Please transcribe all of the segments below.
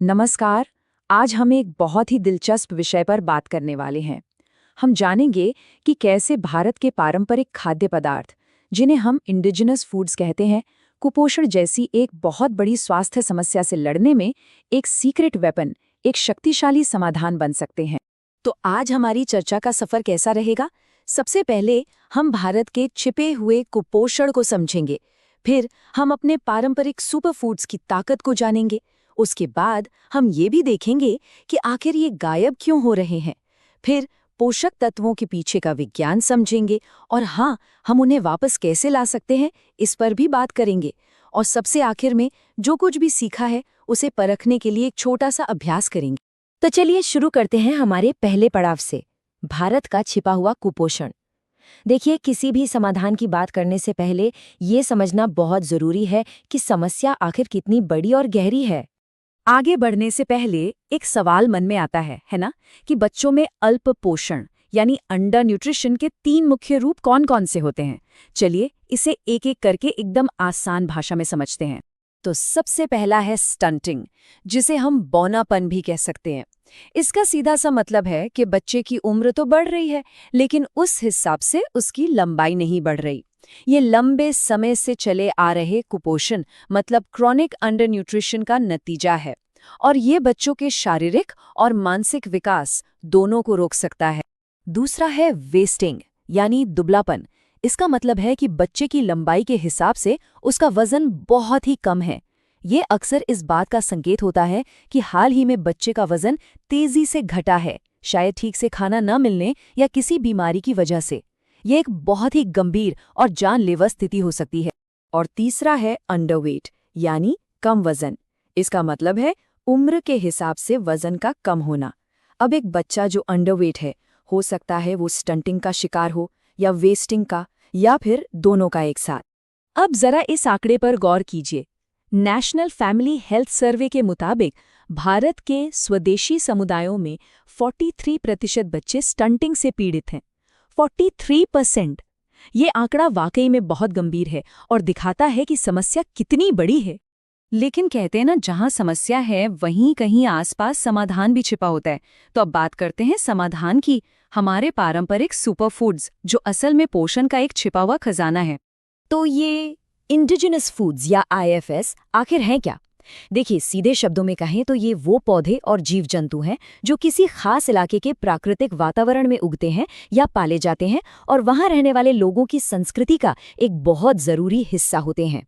नमस्कार। आज हम एक बहुत ही दिलचस्प विषय पर बात करने वाले हैं। हम जानेंगे कि कैसे भारत के पारंपरिक खाद्य पदार्थ, जिन्हें हम इंडिजिनस फूड्स कहते हैं, कुपोषण जैसी एक बहुत बड़ी स्वास्थ्य समस्या से लड़ने में एक सीक्रेट वेपन, एक शक्तिशाली समाधान बन सकते हैं। तो आज हमारी चर्चा का सफर कैसा रहेगा? सबसे पहले हम भारत के छिपे हुए कुपोषण को समझेंगे। फिर हम अपने पारंपरिक सुपर फूड्स की ताकत को जानेंगे। उसके बाद हम ये भी देखेंगे कि आखिर ये गायब क्यों हो रहे हैं। फिर पोषक तत्वों के पीछे का विज्ञान समझेंगे और हाँ, हम उन्हें वापस कैसे ला सकते हैं, इस पर भी बात करेंगे। और सबसे आखिर में जो कुछ भी सीखा है उसे परखने के लिए एक छोटा सा अभ्यास करेंगे। तो चलिए शुरू करते हैं हमारे पहले पड़ाव से, भारत का छिपा हुआ कुपोषण। देखिए, किसी भी समाधान की बात करने से पहले ये समझना बहुत जरूरी है कि समस्या आखिर कितनी बड़ी और गहरी है। आगे बढ़ने से पहले एक सवाल मन में आता है ना, कि बच्चों में अल्प पोषण यानी अंडर न्यूट्रिशन के 3 मुख्य रूप कौन कौन से होते हैं। चलिए इसे एक एक करके एकदम आसान भाषा में समझते हैं। तो सबसे पहला है स्टंटिंग, जिसे हम बौनापन भी कह सकते हैं। इसका सीधा सा मतलब है कि बच्चे की उम्र तो बढ़ रही है, लेकिन उस हिसाब से उसकी लंबाई नहीं बढ़ रही। ये लंबे समय से चले आ रहे कुपोषण मतलब क्रॉनिक अंडर न्यूट्रिशन का नतीजा है, और ये बच्चों के शारीरिक और मानसिक विकास दोनों को रोक सकता है। दूसरा है वेस्टिंग यानी दुबलापन। इसका मतलब है कि बच्चे की लंबाई के हिसाब से उसका वजन बहुत ही कम है। ये अक्सर इस बात का संकेत होता है कि हाल ही में बच्चे का वजन तेजी से घटा है, शायद ठीक से खाना न मिलने या किसी बीमारी की वजह से। ये एक बहुत ही गंभीर और जानलेवा स्थिति हो सकती है। और तीसरा है अंडरवेट यानी कम वजन। इसका मतलब है उम्र के हिसाब से वजन का कम होना। अब एक बच्चा जो अंडरवेट है, हो सकता है वो स्टंटिंग का शिकार हो या वेस्टिंग का, या फिर दोनों का एक साथ। अब जरा इस आंकड़े पर गौर कीजिए। नेशनल फैमिली हेल्थ सर्वे के मुताबिक भारत के स्वदेशी समुदायों में 43% बच्चे स्टंटिंग से पीड़ित हैं। 43%। ये आंकड़ा वाकई में बहुत गंभीर है और दिखाता है कि समस्या कितनी बड़ी है। लेकिन कहते हैं ना, जहां समस्या है वहीं कहीं आसपास समाधान भी छिपा होता है। तो अब बात करते हैं समाधान की। हमारे पारंपरिक सुपरफूड्स, जो असल में पोषण का एक छिपा हुआ खजाना है। तो ये इंडिजिनस फूड्स या आईएफएस आखिर हैं क्या? देखिए, सीधे शब्दों में कहें तो ये वो पौधे और जीव जंतु हैं जो किसी खास इलाके के प्राकृतिक वातावरण में उगते हैं या पाले जाते हैं, और वहां रहने वाले लोगों की संस्कृति का एक बहुत जरूरी हिस्सा होते हैं।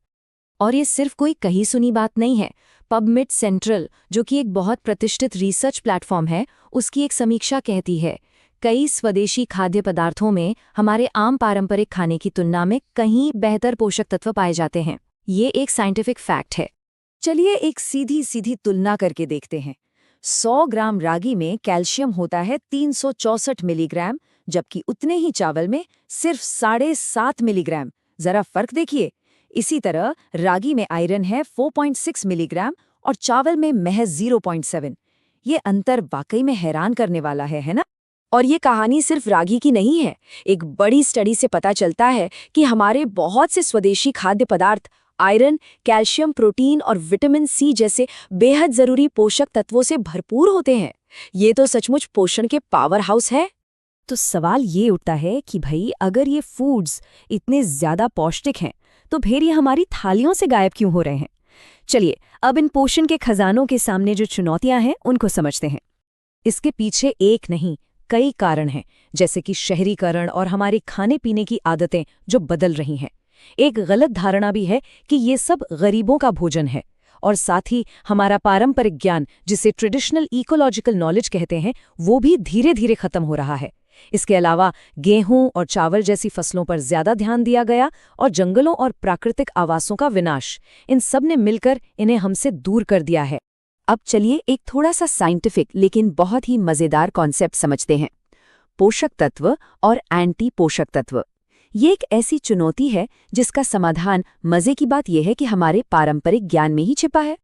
और ये सिर्फ कोई कही सुनी बात नहीं है। पबमेड सेंट्रल, जो कि एक बहुत प्रतिष्ठित रिसर्च प्लेटफॉर्म है, उसकी एक समीक्षा कहती है कई स्वदेशी खाद्य पदार्थों में हमारे आम पारंपरिक खाने की तुलना में कहीं बेहतर पोषक तत्व पाए जाते हैं। ये एक साइंटिफिक फैक्ट है। चलिए एक सीधी सीधी तुलना करके देखते हैं। 100 ग्राम रागी में कैल्शियम होता है 364 मिलीग्राम, जबकि उतने ही चावल में सिर्फ 7.5 मिलीग्राम। जरा फर्क देखिए। इसी तरह रागी में आयरन है 4.6 मिलीग्राम और चावल में महज 0.7। ये अंतर वाकई में हैरान करने वाला है ना? और ये कहानी सिर्फ रागी की नहीं है। एक बड़ी स्टडी से पता चलता है कि हमारे बहुत से स्वदेशी खाद्य पदार्थ आयरन, कैल्शियम, प्रोटीन और विटामिन सी जैसे बेहद जरूरी पोषक तत्वों से भरपूर होते हैं। ये तो सचमुच पोषण के पावर हाउस है। तो सवाल ये उठता है कि भाई, अगर ये फूड्स इतने ज्यादा पौष्टिक हैं, तो फिर ये हमारी थालियों से गायब क्यों हो रहे हैं? चलिए अब इन पोषण के खजानों के सामने जो चुनौतियां हैं उनको समझते हैं। इसके पीछे एक नहीं, कई कारण हैं, जैसे कि शहरीकरण और हमारे खाने पीने की आदतें जो बदल रही हैं। एक गलत धारणा भी है कि ये सब गरीबों का भोजन है, और साथ ही हमारा पारंपरिक ज्ञान, जिसे ट्रेडिशनल इकोलॉजिकल नॉलेज कहते हैं, वो भी धीरे धीरे खत्म हो रहा है। इसके अलावा गेहूं और चावल जैसी फसलों पर ज्यादा ध्यान दिया गया, और जंगलों और प्राकृतिक आवासों का विनाश, इन सब ने मिलकर इन्हें हमसे दूर कर दिया है। अब चलिए एक थोड़ा सा साइंटिफिक लेकिन बहुत ही मजेदार कॉन्सेप्ट समझते हैं, पोषक तत्व और एंटी पोषक तत्व। ये एक ऐसी चुनौती है जिसका समाधान, मजे की बात यह है कि हमारे पारंपरिक ज्ञान में ही छिपा है।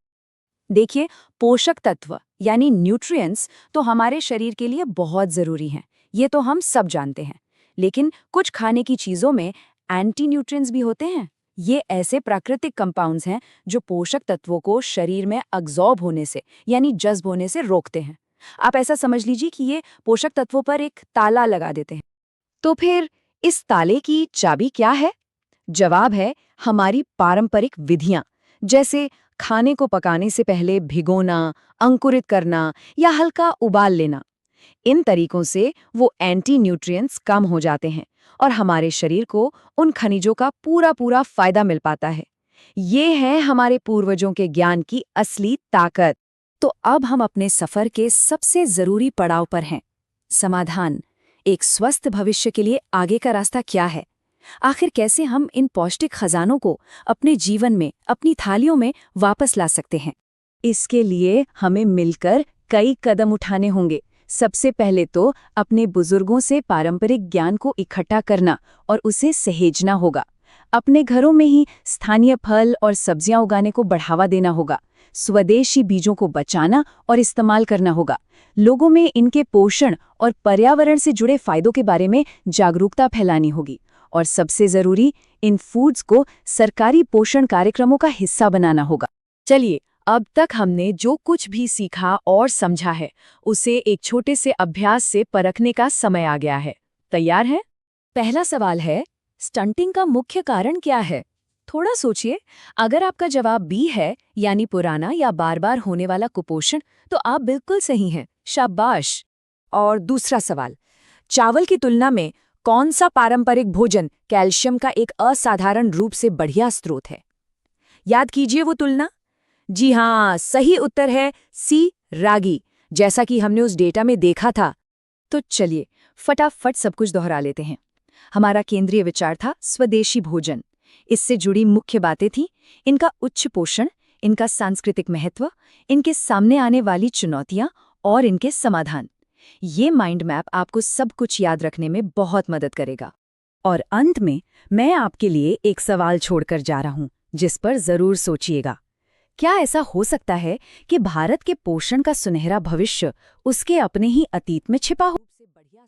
देखिए, पोषक तत्व यानी न्यूट्रिएंट्स तो हमारे शरीर के लिए बहुत जरूरी हैं, ये तो हम सब जानते हैं। लेकिन कुछ खाने की चीजों में एंटी न्यूट्रिएंट्स भी होते हैं, ये ऐसे प्राकृतिक कंपाउंड्स हैं जो पोषक तत्वों को शरीर में अब्जॉर्ब होने से यानी जज्ब होने से रोकते हैं। आप ऐसा समझ लीजिए कि ये पोषक तत्वों पर एक ताला लगा देते हैं। तो फिर इस ताले की चाबी क्या है? जवाब है हमारी पारंपरिक विधियां, जैसे खाने को पकाने से पहले भिगोना, अंकुरित करना या हल्का उबाल लेना। इन तरीकों से वो एंटी न्यूट्रिएंट्स कम हो जाते हैं और हमारे शरीर को उन खनिजों का पूरा पूरा फायदा मिल पाता है। ये है हमारे पूर्वजों के ज्ञान की असली ताकत। तो अब हम अपने सफर के सबसे जरूरी पड़ाव पर हैं। समाधान। एक स्वस्थ भविष्य के लिए आगे का रास्ता क्या है? आखिर कैसे हम इन पौष्टिक खजानों को अपने जीवन में, अपनी थालियों में वापस ला सकते हैं? इसके लिए हमें मिलकर कई कदम उठाने होंगे। सबसे पहले तो अपने बुजुर्गों से पारंपरिक ज्ञान को इकट्ठा करना और उसे सहेजना होगा। अपने घरों में ही स्थानीय फल और सब्जियां उगाने को बढ़ावा देना होगा। स्वदेशी बीजों को बचाना और इस्तेमाल करना होगा। लोगों में इनके पोषण और पर्यावरण से जुड़े फायदों के बारे में जागरूकता फैलानी होगी। और सबसे जरूरी, इन फूड्स को सरकारी पोषण कार्यक्रमों का हिस्सा बनाना होगा। चलिए, अब तक हमने जो कुछ भी सीखा और समझा है, उसे एक छोटे से अभ्यास से परखने का समय आ गया है। तैयार है? पहला सवाल है, स्टंटिंग का मुख्य कारण क्या है? थोड़ा सोचिए। अगर आपका जवाब बी है, यानी पुराना या बार-बार होने वाला कुपोषण, तो आप बिल्कुल सही हैं। शाबाश। और दूसरा सवाल, चावल की तुलना में कौन सा पारंपरिक भोजन कैल्शियम का एक असाधारण रूप से बढ़िया स्रोत है? याद कीजिए वो तुलना। जी हाँ, सही उत्तर है सी, रागी, जैसा कि हमने उस डेटा में देखा था। तो चलिए फटाफट सब कुछ दोहरा लेते हैं। हमारा केंद्रीय विचार था स्वदेशी भोजन। इससे जुड़ी मुख्य बातें थीं इनका उच्च पोषण, इनका सांस्कृतिक महत्व, इनके सामने आने वाली चुनौतियां और इनके समाधान। ये माइंड मैप आपको सब कुछ याद रखने में बहुत मदद करेगा। और अंत में मैं आपके लिए एक सवाल छोड़कर जा रहा हूं, जिस पर जरूर सोचिएगा। क्या ऐसा हो सकता है कि भारत के पोषण का सुनहरा भविष्य उसके अपने ही अतीत में छिपा हो?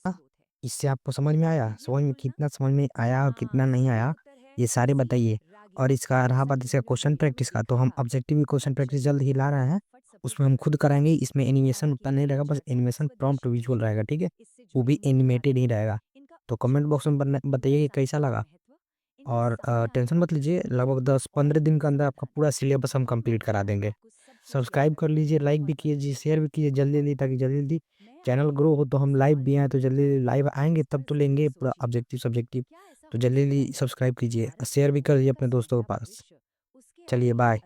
हाँ, इससे आपको समझ में आया? समझ में कितना समझ में आया और कितना नहीं आया, ये सारे बताइए। और इसका रहा बात इसका क्वेश्चन प्रैक्टिस का, तो हम ऑब्जेक्टिव क्वेश्चन प्रैक्टिस जल्द ही ला रहे हैं। उसमें हम खुद कराएंगे। इसमें एनिमेशन उतना नहीं रहेगा, बस एनिमेशन प्रॉम्प्ट विजुअल रहेगा, ठीक है? वो भी एनिमेटेड ही रहेगा। तो कमेंट बॉक्स में बताइए कि कैसा लगा। और टेंशन मत लीजिए, लगभग 10-15 दिन के अंदर आपका पूरा सिलेबस हम कंप्लीट करा देंगे। सब्सक्राइब कर लीजिए, लाइक भी कीजिए, शेयर भी कीजिए जल्दी जल्दी, ताकि जल्दी जल्दी चैनल ग्रो हो। तो हम लाइव भी आए, तो जल्दी जल्दी लाइव आएंगे तब तो लेंगे पूरा ऑब्जेक्टिव सब्जेक्टिव। तो जल्दी जल्दी सब्सक्राइब कीजिए और शेयर भी कर दीजिए अपने दोस्तों के पास। चलिए बाय।